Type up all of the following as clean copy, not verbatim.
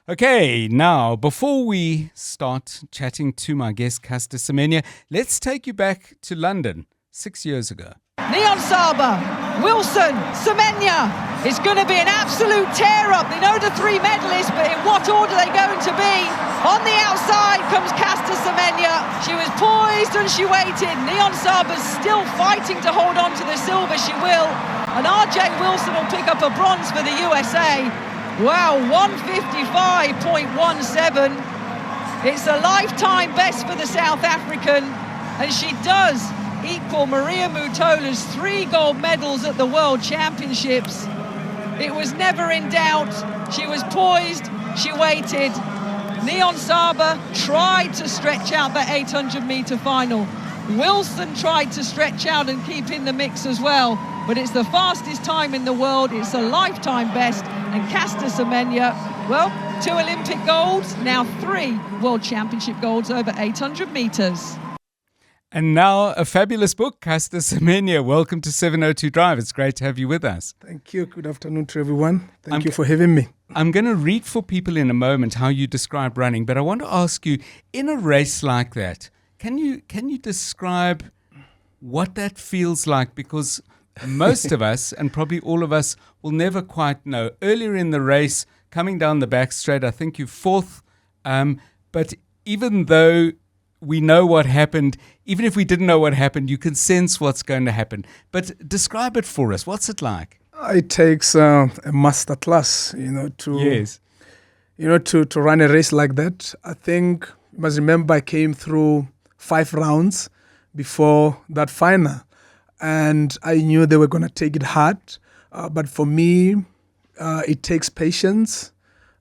Okay, now, before we start chatting to my guest, Caster Semenya, let's take you back to London 6 years ago. Neon Saba, Wilson, Semenya. It's going to be an absolute tear-up. They know the three medalists, but in what order are they going to be? On the outside comes Caster Semenya. She was poised and she waited. Neon Saba's still fighting to hold on to the silver. She will. And RJ Wilson will pick up a bronze for the USA. Wow, 155.17. It's a lifetime best for the South African. And she does equal Maria Mutola's 3 gold medals at the World Championships. It was never in doubt. She was poised, she waited. Neon Saba tried to stretch out the 800-meter final. Wilson tried to stretch out and keep in the mix as well. But it's the fastest time in the world. It's a lifetime best. And Caster Semenya, well, 2 Olympic golds, now 3 World Championship golds over 800 meters. And now a fabulous book, Caster Semenya. Welcome to 702 Drive. It's great to have you with us. Thank you. Good afternoon to everyone. Thank you for having me. I'm going to read for people in a moment how you describe running, but I want to ask you, in a race like that, can you describe what that feels like? Because most of us, and probably all of us, will never quite know. Earlier in the race, coming down the back straight, I think you're 4th. But even though we know what happened, even if we didn't know what happened, you can sense what's going to happen. But describe it for us. What's it like? It takes a master class, to run a race like that. I think you must remember I came through 5 rounds before that final, and I knew they were going to take it hard. But for me, it takes patience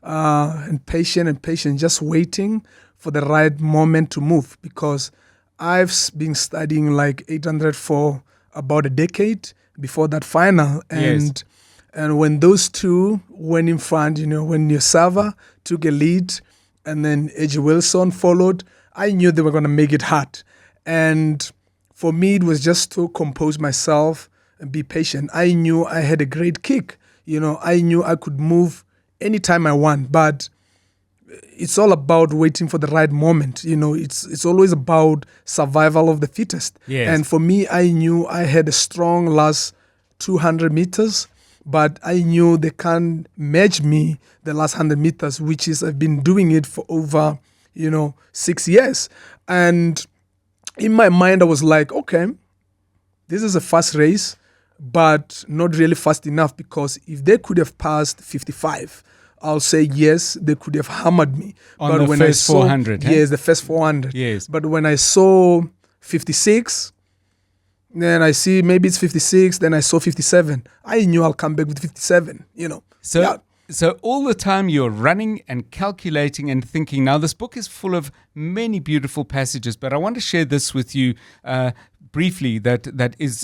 and patience, just waiting for the right moment to move, because I've been studying like 800 for about a decade before that final. And when those two went in front, when Sava took a lead and then AJ Wilson followed, I knew they were going to make it hard. And for me, it was just to compose myself and be patient. I knew I had a great kick. I knew I could move anytime I want, but it's all about waiting for the right moment. It's always about survival of the fittest. Yes. And for me, I knew I had a strong last 200 meters, but I knew they can't match me the last 100 meters, which is I've been doing it for over, 6 years. And in my mind, I was like, okay, this is a fast race, but not really fast enough, because if they could have passed 55, I'll say yes, they could have hammered me. On the first 400, Yes, the first 400. Yes. But when I saw 56, then I see maybe it's 56, then I saw 57. I knew I'll come back with 57, So all the time you're running and calculating and thinking. Now, this book is full of many beautiful passages, but I want to share this with you briefly that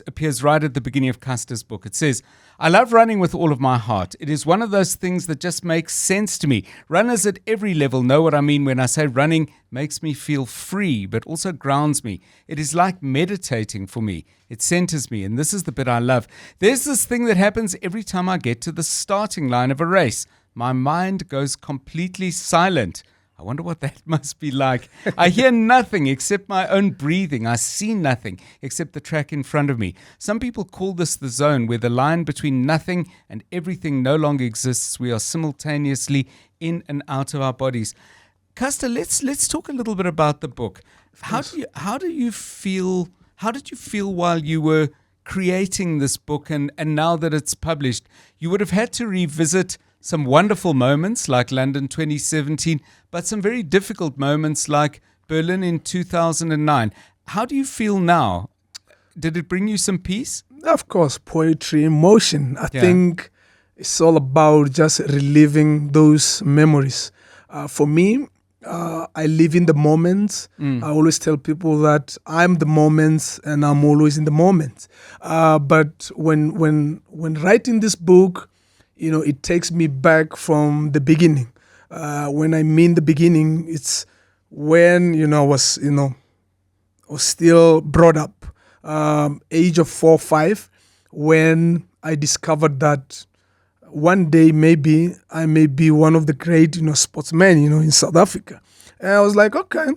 appears right at the beginning of Caster's book. It says, "I love running with all of my heart. It is one of those things that just makes sense to me. Runners at every level know what I mean when I say running makes me feel free, but also grounds me. It is like meditating for me. It centers me, and this is the bit I love. There's this thing that happens every time I get to the starting line of a race. My mind goes completely silent. I wonder what that must be like. I hear nothing except my own breathing. I see nothing except the track in front of me. Some people call this the zone, where the line between nothing and everything no longer exists. We are simultaneously in and out of our bodies." Caster, let's talk a little bit about the book. How did you feel while you were creating this book, and now that it's published? You would have had to revisit some wonderful moments like London 2017, but some very difficult moments like Berlin in 2009. How do you feel now? Did it bring you some peace? Of course, poetry, emotion. I think it's all about just reliving those memories. For me, I live in the moments. I always tell people that I'm the moments and I'm always in the moment. But when writing this book, it takes me back from the beginning. When I mean the beginning, it's when, I was still brought up, age of 4 or 5, when I discovered that one day maybe I may be one of the great, sportsmen, in South Africa. And I was like, okay,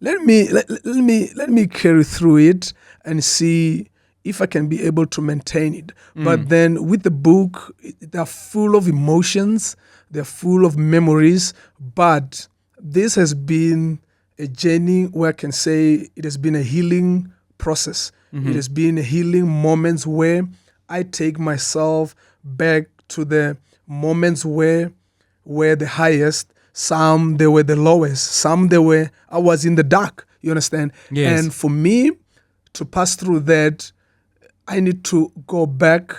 let me carry through it and see if I can be able to maintain it. But then with the book, they're full of emotions, they're full of memories, but this has been a journey where I can say it has been a healing process. It has been a healing moments where I take myself back to the moments where were the highest, some they were the lowest, some I was in the dark, you understand? Yes. And for me to pass through that, I need to go back,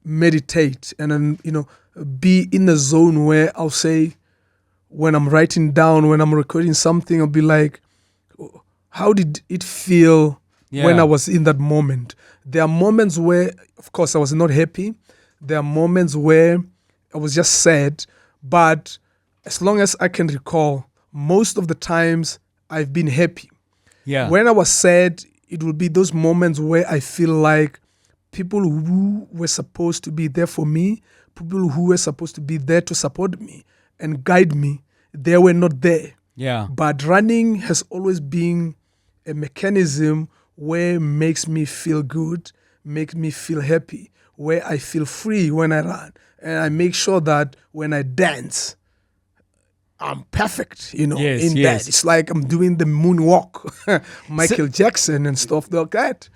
meditate, and then, be in a zone where I'll say, when I'm writing down, when I'm recording something, I'll be like, how did it feel when I was in that moment? There are moments where, of course, I was not happy. There are moments where I was just sad. But as long as I can recall, most of the times I've been happy. Yeah. When I was sad, it will be those moments where I feel like people who were supposed to be there for me, people who were supposed to be there to support me and guide me, they were not there. Yeah. But running has always been a mechanism where it makes me feel good, makes me feel happy, where I feel free when I run. And I make sure that when I dance, I'm perfect, in that. It's like I'm doing the moonwalk, Michael Jackson and stuff like that.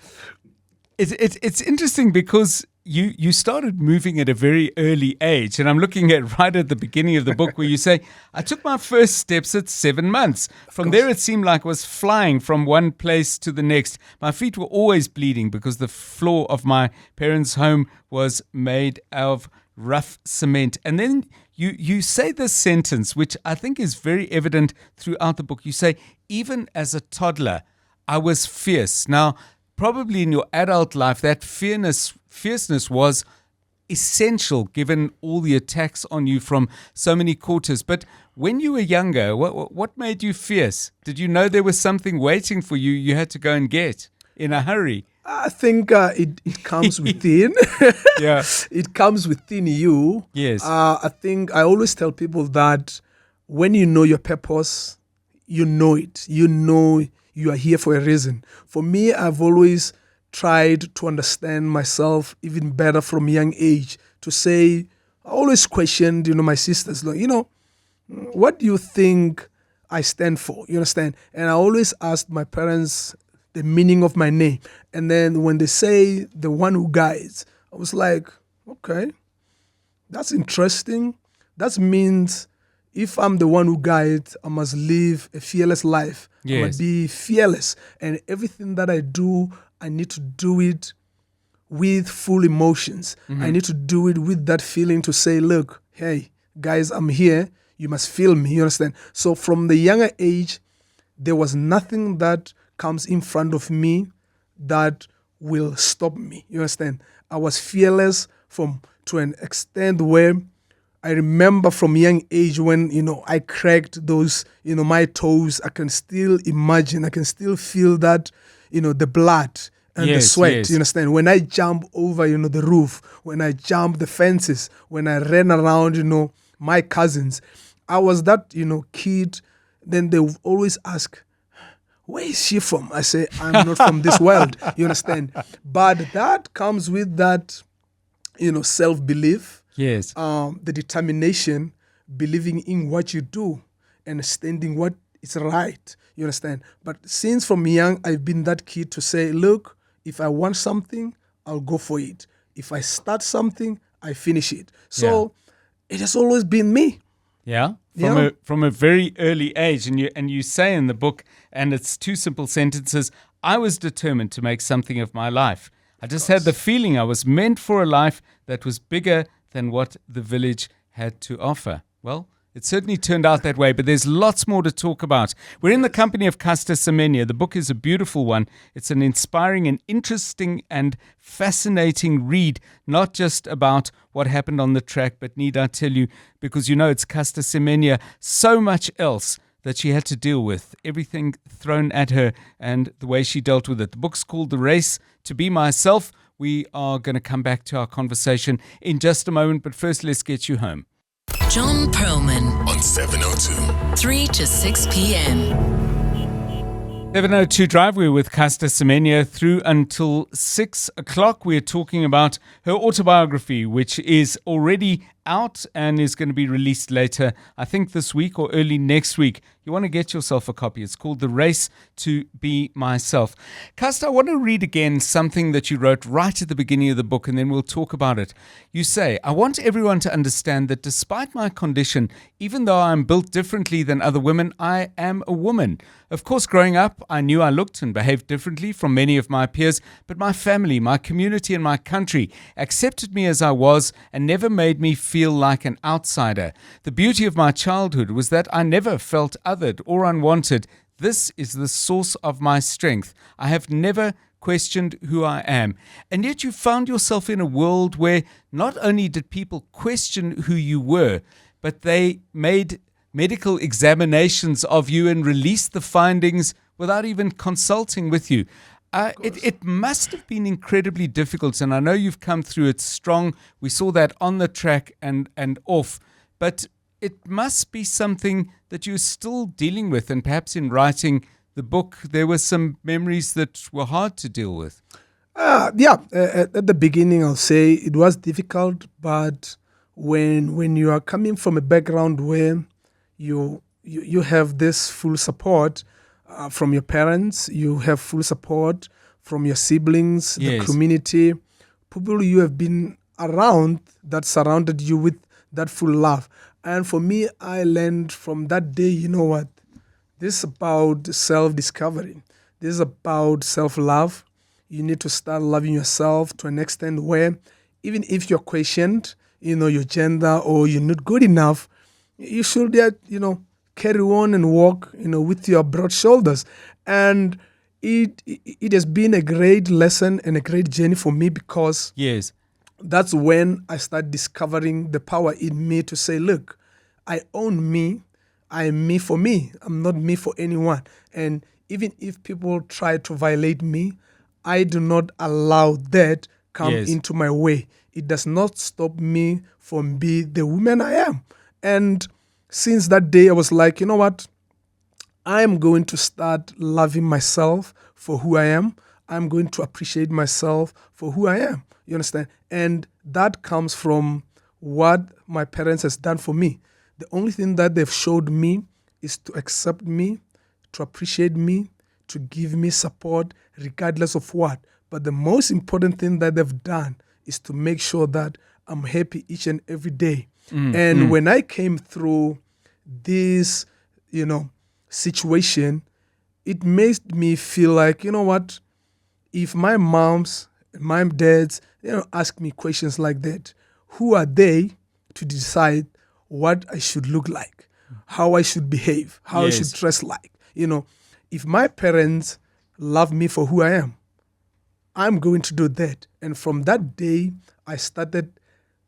It's interesting because you started moving at a very early age, and I'm looking at right at the beginning of the book where you say, I took my first steps at 7 months. From there, it seemed like I was flying from one place to the next. My feet were always bleeding because the floor of my parents' home was made of rough cement. And then you say this sentence, which I think is very evident throughout the book. You say, even as a toddler, I was fierce. Now, probably in your adult life, that fierceness was essential given all the attacks on you from so many quarters. But when you were younger, what made you fierce? Did you know there was something waiting for you you had to go and get in a hurry? I think it comes within. Yeah. It comes within you. Yes. I think I always tell people that when you know your purpose, you know it. You know you are here for a reason. For me, I've always tried to understand myself even better from a young age. To say, I always questioned, my sisters, like, what do you think I stand for? You understand? And I always asked my parents the meaning of my name. And then when they say the one who guides, I was like, okay, that's interesting. That means if I'm the one who guides, I must live a fearless life. Yes. I must be fearless. And everything that I do, I need to do it with full emotions. I need to do it with that feeling to say, look, hey, guys, I'm here. You must feel me. You understand? So from the younger age, there was nothing that comes in front of me that will stop me. You understand? I was fearless to an extent where I remember from young age when, I cracked those, my toes. I can still imagine, I can still feel that, the blood and the sweat. Yes. You understand? When I jump over, the roof, when I jump the fences, when I ran around, my cousins, I was that, kid. Then they would always ask, where is she from? I say, I'm not from this world. You understand? But that comes with that, self-belief. Yes. The determination, believing in what you do and standing what is right. You understand? But since from young, I've been that kid to say, look, if I want something, I'll go for it. If I start something, I finish it. So it has always been me. Yeah, Yeah. From a very early age, and you say in the book, and it's two simple sentences, I was determined to make something of my life. I just had the feeling I was meant for a life that was bigger than what the village had to offer. Well, it certainly turned out that way, but there's lots more to talk about. We're in the company of Caster Semenya. The book is a beautiful one. It's an inspiring and interesting and fascinating read, not just about what happened on the track, but need I tell you, because it's Caster Semenya, so much else that she had to deal with, everything thrown at her and the way she dealt with it. The book's called The Race to Be Myself. We are going to come back to our conversation in just a moment, but first let's get you home. John Perlman on 702. 3 to 6 p.m. 702 Drive, we're with Caster Semenya through until 6 o'clock. We're talking about her autobiography, which is already out and is going to be released later, I think this week or early next week. You want to get yourself a copy. It's called The Race to Be Myself. Caster, I want to read again something that you wrote right at the beginning of the book, and then we'll talk about it. You say, I want everyone to understand that despite my condition, even though I'm built differently than other women, I am a woman. Of course, growing up, I knew I looked and behaved differently from many of my peers, but my family, my community, and my country accepted me as I was and never made me feel like an outsider. The beauty of my childhood was that I never felt othered or unwanted. This is the source of my strength. I have never questioned who I am. And yet you found yourself in a world where not only did people question who you were, but they made medical examinations of you and released the findings without even consulting with you. It must have been incredibly difficult, and I know you've come through it strong. We saw that on the track and off, but it must be something that you're still dealing with, and perhaps in writing the book, there were some memories that were hard to deal with. At the beginning, I'll say it was difficult, but when you are coming from a background where you have this full support from your parents, you have full support from your siblings, the community, people you have been around that surrounded you with that full love. And for me, I learned from that day, you know what? This is about self-discovery. This is about self-love. You need to start loving yourself to an extent where even if you're questioned, your gender or you're not good enough, you should, carry on and walk, with your broad shoulders. And it has been a great lesson and a great journey for me because that's when I start discovering the power in me to say, look, I own me. I am me for me. I'm not me for anyone. And even if people try to violate me, I do not allow that come into my way. It does not stop me from being the woman I am. And since that day, I was like, you know what? I am going to start loving myself for who I am. I'm going to appreciate myself for who I am. You understand? And that comes from what my parents has done for me. The only thing that they've showed me is to accept me, to appreciate me, to give me support regardless of what. But the most important thing that they've done is to make sure that I'm happy each and every day. When I came through this, situation, it made me feel like, you know what, if my moms, my dads, ask me questions like that, who are they to decide what I should look like, how I should behave, how I should dress like? If my parents love me for who I am, I'm going to do that. And from that day, I started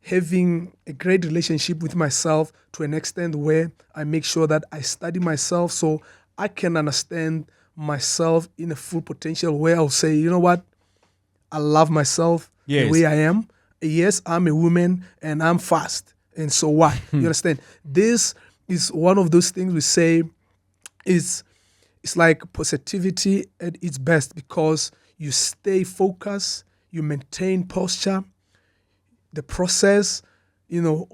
having a great relationship with myself to an extent where I make sure that I study myself so I can understand myself in a full potential where I'll say, you know what, I love myself the way I am. Yes, I'm a woman and I'm fast. And so what? You understand? This is one of those things we say it's like positivity at its best because you stay focused, you maintain posture. The process,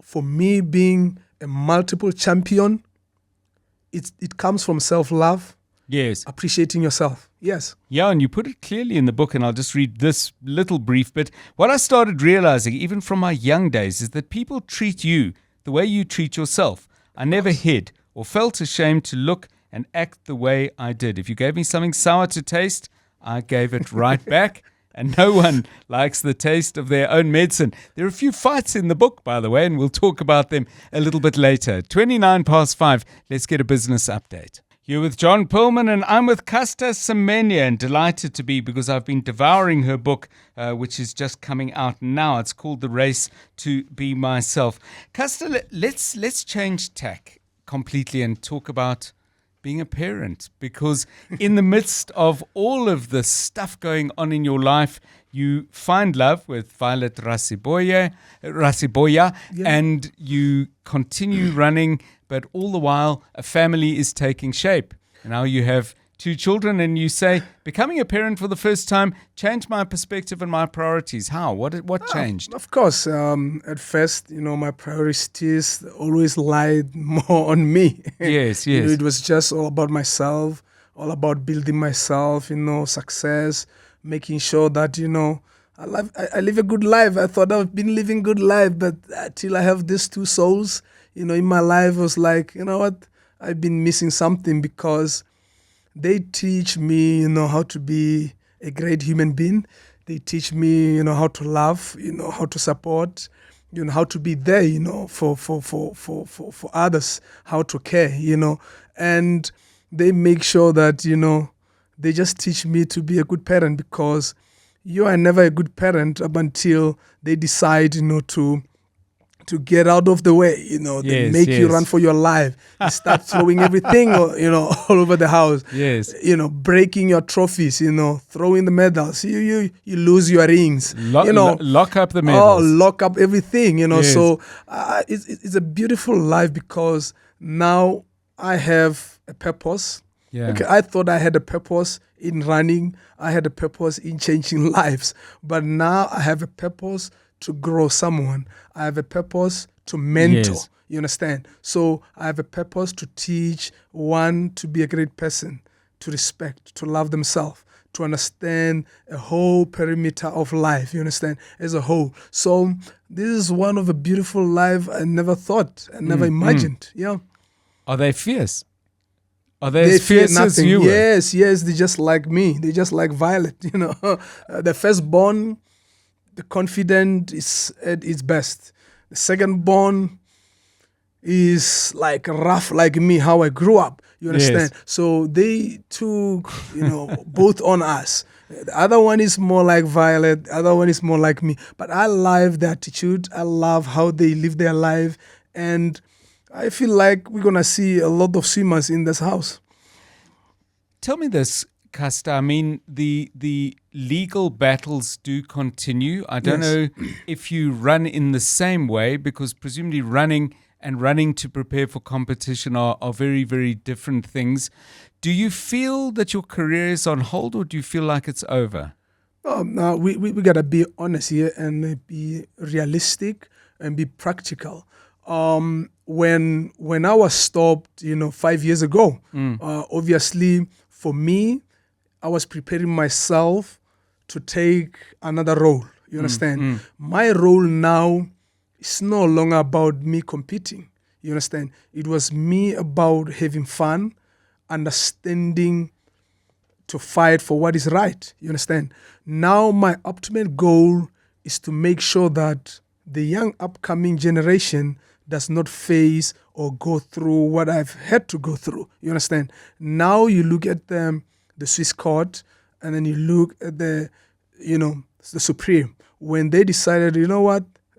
for me being a multiple champion, it comes from self-love. Yes. Appreciating yourself. Yes. Yeah, and you put it clearly in the book, and I'll just read this little brief bit. What I started realizing, even from my young days, is that people treat you the way you treat yourself. I never hid or felt ashamed to look and act the way I did. If you gave me something sour to taste, I gave it right back. And no one likes the taste of their own medicine. There are a few fights in the book, by the way, and we'll talk about them a little bit later. 5:29. Let's get a business update. You're with John Perlman, and I'm with Caster Semenya, and delighted to be because I've been devouring her book, which is just coming out now. It's called The Race to Be Myself. Caster, let's change tack completely and talk about being a parent, because in the midst of all of the stuff going on in your life, you find love with Violet Rasiboya, and you continue running, but all the while a family is taking shape. Now you have 2 children, and you say, becoming a parent for the first time changed my perspective and my priorities. How? What changed? Of course, at first, my priorities always lied more on me. Yes. It was just all about myself, all about building myself, success, making sure that, I live a good life. I thought I've been living good life, but till I have these 2 souls, in my life, I was like, you know what? I've been missing something, because they teach me, how to be a great human being. They teach me, how to love, how to support, how to be there, for others, how to care, and they make sure that, they just teach me to be a good parent, because you are never a good parent up until they decide, to get out of the way, they make you run for your life. You start throwing everything, all over the house. Yes. Breaking your trophies, throwing the medals. You lose your rings. Lock up the medals. Lock up everything, Yes. So it's a beautiful life, because now I have a purpose. Yeah. Okay, I thought I had a purpose in running. I had a purpose in changing lives. But now I have a purpose to grow someone. I have a purpose to mentor. Yes. You understand? So I have a purpose to teach one to be a great person, to respect, to love themselves, to understand a whole perimeter of life, you understand, as a whole. So this is one of a beautiful life I never thought, I never imagined. Yeah. Are they fierce? Are they as fierce as you were? Yes, they just like me. They just like Violet, The firstborn, the confident is at its best. The second-born is like rough like me, how I grew up. You understand? Yes. So they took, both on us. The other one is more like Violet. The other one is more like me. But I love the attitude. I love how they live their life. And I feel like we're going to see a lot of swimmers in this house. Tell me this, Caster. I mean, the legal battles do continue. I don't know if you run in the same way, because presumably running to prepare for competition are very, very different things. Do you feel that your career is on hold, or do you feel like it's over? No, we got to be honest here and be realistic and be practical. When I was stopped, 5 years ago, obviously for me, I was preparing myself to take another role. You understand? My role now is no longer about me competing. You understand? It was me about having fun, understanding to fight for what is right. You understand? Now my ultimate goal is to make sure that the young upcoming generation does not face or go through what I've had to go through. You understand? Now you look at the Swiss court, and then you look at the Supreme. When they decided,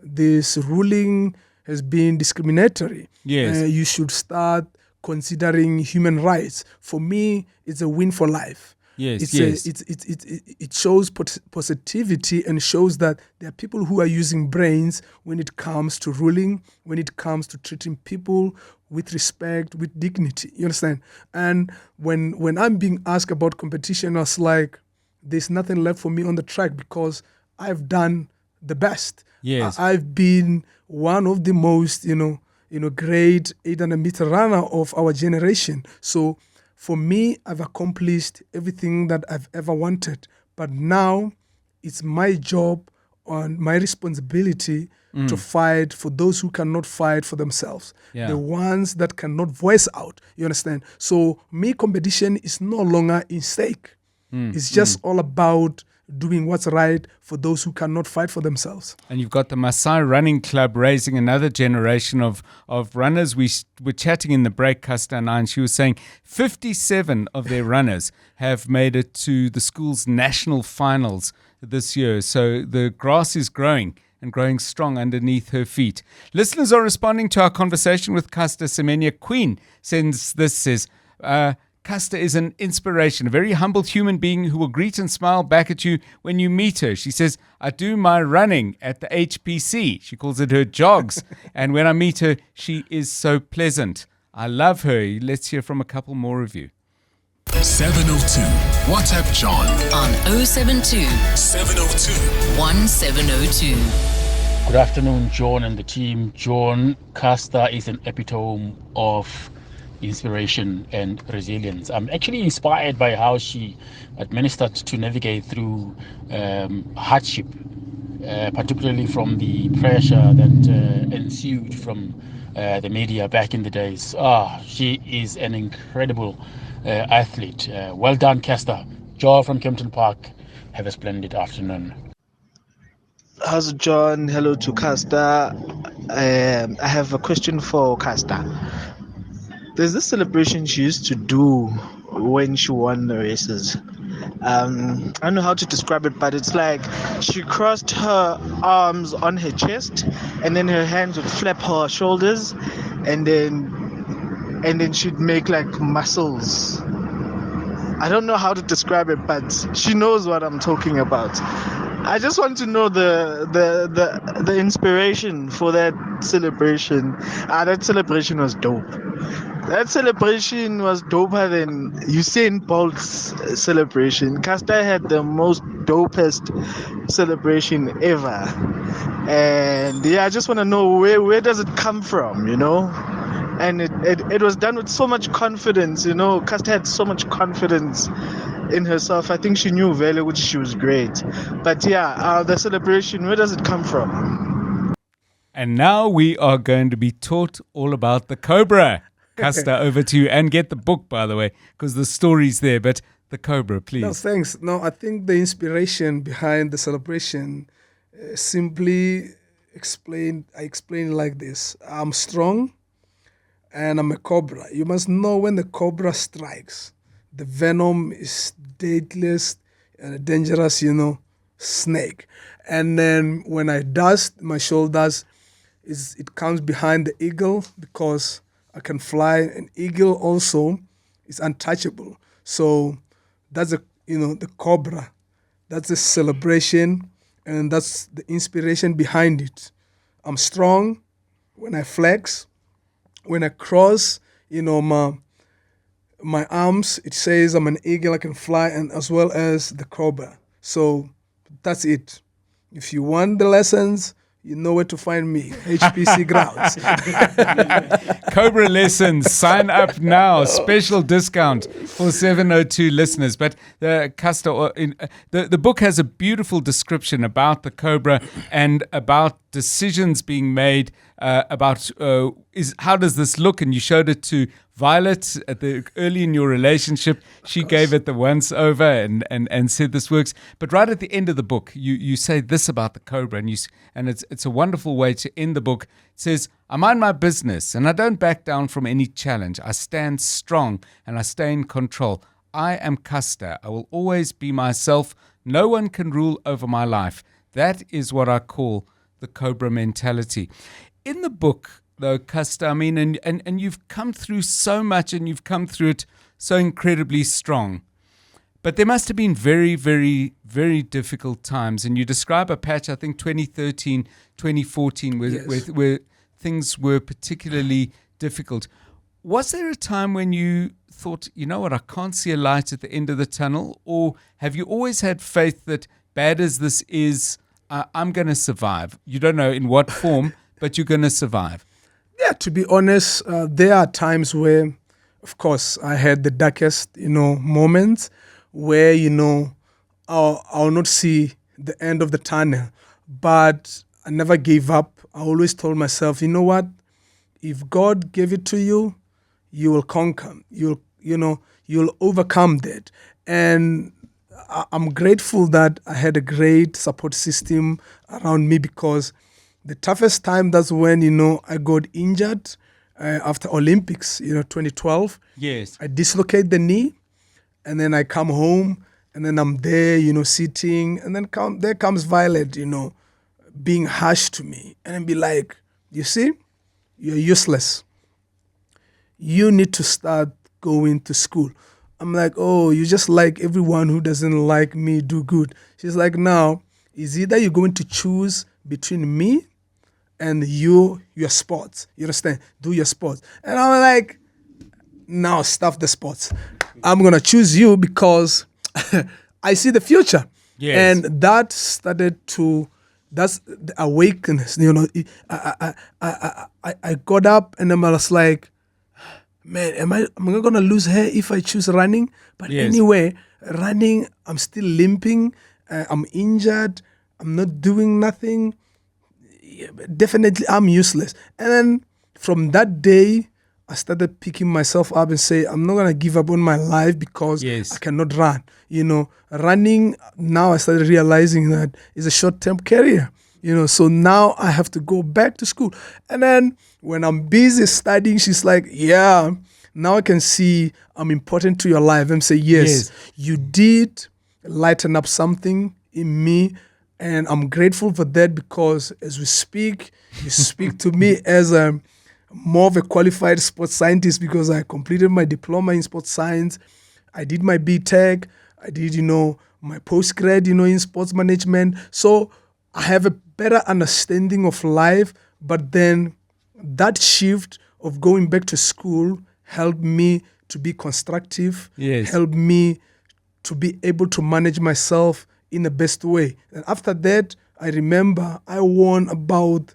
this ruling has been discriminatory. Yes. You should start considering human rights. For me, it's a win for life. Yes, It shows positivity and shows that there are people who are using brains when it comes to ruling, when it comes to treating people with respect, with dignity. You understand? And when I'm being asked about competition, I was like, there's nothing left for me on the track, because I've done the best. Yes. I've been one of the most, great 800-meter runner of our generation. So for me, I've accomplished everything that I've ever wanted. But now it's my job and my responsibility to fight for those who cannot fight for themselves. Yeah. The ones that cannot voice out. You understand? So me, competition is no longer in stake. It's just all about doing what's right for those who cannot fight for themselves. And you've got the Maasai Running Club raising another generation of runners. We were chatting in the break, Caster and I, and she was saying 57 of their runners have made it to the school's national finals this year. So the grass is growing and growing strong underneath her feet. Listeners are responding to our conversation with Caster Semenya. Queen sends this, says, Caster is an inspiration, a very humble human being who will greet and smile back at you when you meet her. She says, I do my running at the HPC. She calls it her jogs. And when I meet her, she is so pleasant. I love her. Let's hear from a couple more of you. 702. WhatsApp John on 072 702 1702. Good afternoon, John and the team. John, Caster is an epitome of inspiration and resilience. I'm actually inspired by how she administered to navigate through hardship, particularly from the pressure that ensued from the media back in the days. She is an incredible athlete. Well done, Caster. Joe from Kempton Park. Have a splendid afternoon. How's it, John? Hello to Caster. I have a question for Caster. There's this celebration she used to do when she won the races. I don't know how to describe it, but it's like she crossed her arms on her chest, and then her hands would flap her shoulders, and then she'd make like muscles. I don't know how to describe it, but she knows what I'm talking about. I just want to know the inspiration for that celebration. That celebration was dope. That celebration was doper than Usain Bolt's celebration. Caster had the most dopest celebration ever. And yeah, I just want to know where does it come from, And it was done with so much confidence, Caster had so much confidence in herself. I think she knew Vele, which she was great. But yeah, the celebration, where does it come from? And now we are going to be taught all about the Cobra. Caster, over to you. And get the book, by the way, because the story's there. But the Cobra, please. No, thanks. No, I think the inspiration behind the celebration simply I explain like this. I'm strong and I'm a cobra. You must know when the cobra strikes, the venom is deadliest and a dangerous, snake. And then when I dust my shoulders, it comes behind the eagle because I can fly. An eagle also is untouchable. So that's the cobra. That's the celebration, and that's the inspiration behind it. I'm strong when I flex. When I cross, my arms, it says I'm an eagle, I can fly, and as well as the cobra. So that's it. If you want the lessons, you know where to find me, HPC grounds. Cobra lessons, sign up now. Special discount for 702 listeners. But Caster, the book has a beautiful description about the Cobra and about decisions being made about how does this look? And you showed it to Violet early in your relationship. She gave it the once over and said this works. But right at the end of the book, you say this about the Cobra, and it's a wonderful way to end the book. It says, I mind my business and I don't back down from any challenge. I stand strong and I stay in control. I am Caster. I will always be myself. No one can rule over my life. That is what I call the Cobra mentality. In the book, though, Caster, and you've come through so much and you've come through it so incredibly strong. But there must have been very, very, very difficult times. And you describe a patch, I think 2013, 2014, where things were particularly difficult. Was there a time when you thought, you know what, I can't see a light at the end of the tunnel? Or have you always had faith that bad as this is, I'm going to survive? You don't know in what form, but you're going to survive. Yeah, to be honest, there are times where, of course, I had the darkest, moments where, I'll not see the end of the tunnel. But I never gave up. I always told myself, you know what? If God gave it to you, you will conquer. You'll overcome that. And I'm grateful that I had a great support system around me, because the toughest time, that's when, I got injured after Olympics, 2012. Yes. I dislocate the knee, and then I come home, and then I'm there, sitting, and then there comes Violet, being harsh to me, and be like, you see, you're useless. You need to start going to school. I'm like, oh, you just like everyone who doesn't like me do good. She's like, now, is either you're going to choose between me and your sports. You understand? Do your sports. And I'm like, now stuff the sports. I'm going to choose you because I see the future. Yes. And that started to, that's the awakeness. You know, I got up and I was like, man, am I going to lose her if I choose running? But anyway, running, I'm still limping. I'm injured. I'm not doing nothing. Definitely, I'm useless. And then from that day, I started picking myself up and say, I'm not going to give up on my life because I cannot run. You know, running, now I started realizing that it's a short-term career. You know, so now I have to go back to school. And then when I'm busy studying, she's like, yeah, now I can see I'm important to your life. And say, yes, you did lighten up something in me. And I'm grateful for that because as we speak, you speak to me as a more of a qualified sports scientist because I completed my diploma in sports science. I did my BTech. I did, you know, my postgrad, you know, in sports management. So I have a better understanding of life. But then that shift of going back to school helped me to be constructive, helped me to be able to manage myself in the best way. And after that, I remember I won about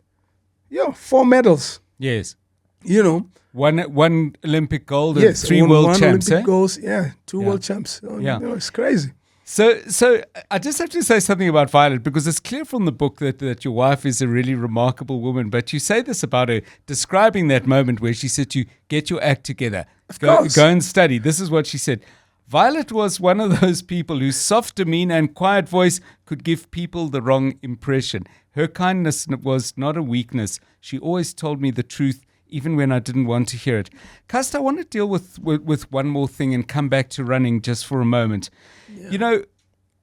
4 medals. Yes. You know. One Olympic gold and 3 world champs. Olympic golds, 2 world champs. You know, it's crazy. So I just have to say something about Violet because it's clear from the book that your wife is a really remarkable woman. But you say this about her, describing that moment where she said to you, get your act together. Go and study. This is what she said. Violet was one of those people whose soft demeanor and quiet voice could give people the wrong impression. Her kindness was not a weakness. She always told me the truth, even when I didn't want to hear it. Caster, I want to deal with one more thing and come back to running just for a moment. Yeah. You know,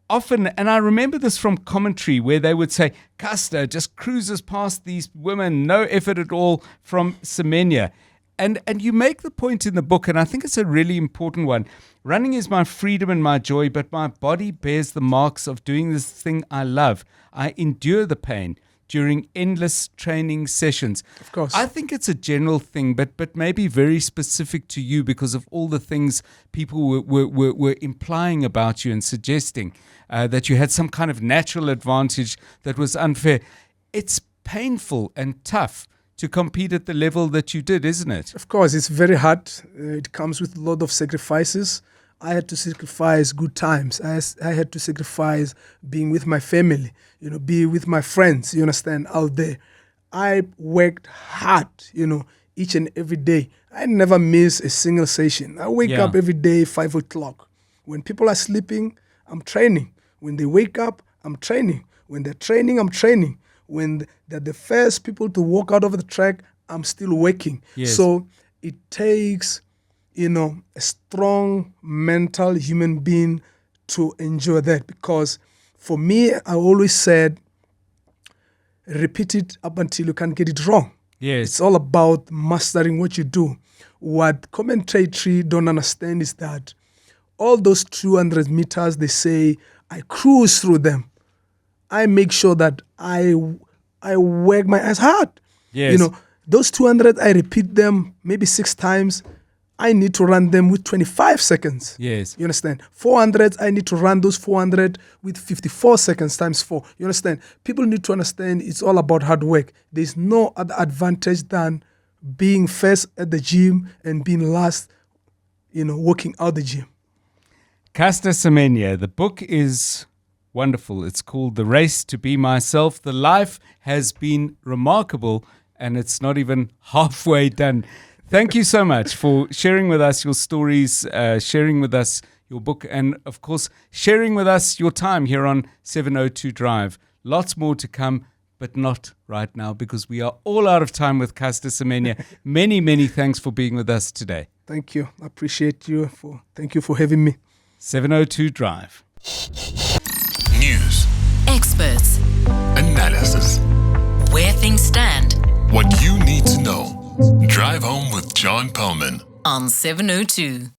often, and I remember this from commentary where they would say, Caster just cruises past these women, no effort at all from Semenya. And you make the point in the book, and I think it's a really important one. Running is my freedom and my joy, but my body bears the marks of doing this thing I love. I endure the pain during endless training sessions. Of course. I think it's a general thing, but maybe very specific to you because of all the things people were implying about you and suggesting that you had some kind of natural advantage that was unfair. It's painful and tough to compete at the level that you did, isn't it? Of course, it's very hard. It comes with a lot of sacrifices. I had to sacrifice good times. I had to sacrifice being with my family, you know, be with my friends, you understand, out there. I worked hard, you know, each and every day. I never miss a single session. I wake up every day, 5 o'clock. When people are sleeping, I'm training. When they wake up, I'm training. When they're training, I'm training. When they're the first people to walk out of the track, I'm still working. Yes. So it takes, you know, a strong mental human being to enjoy that. Because for me, I always said, repeat it up until you can't get it wrong. Yes. It's all about mastering what you do. What commentators don't understand is that all those 200 meters, they say, I cruise through them. I make sure that I work my ass hard. Yes. You know, those 200, I repeat them maybe 6 times. I need to run them with 25 seconds. Yes. You understand? 400, I need to run those 400 with 54 seconds times 4. You understand? People need to understand it's all about hard work. There's no other advantage than being first at the gym and being last, you know, working out the gym. Caster Semenya, the book is wonderful. It's called The Race to Be Myself. The life has been remarkable, and it's not even halfway done. Thank you so much for sharing with us your stories, sharing with us your book, and, of course, sharing with us your time here on 702 Drive. Lots more to come, but not right now because we are all out of time with Caster Semenya. Many, many thanks for being with us today. Thank you. I appreciate you. Thank you for having me. 702 Drive. News. Experts. Analysis. Where things stand. What you need to know. Drive home with John Perlman. on 702.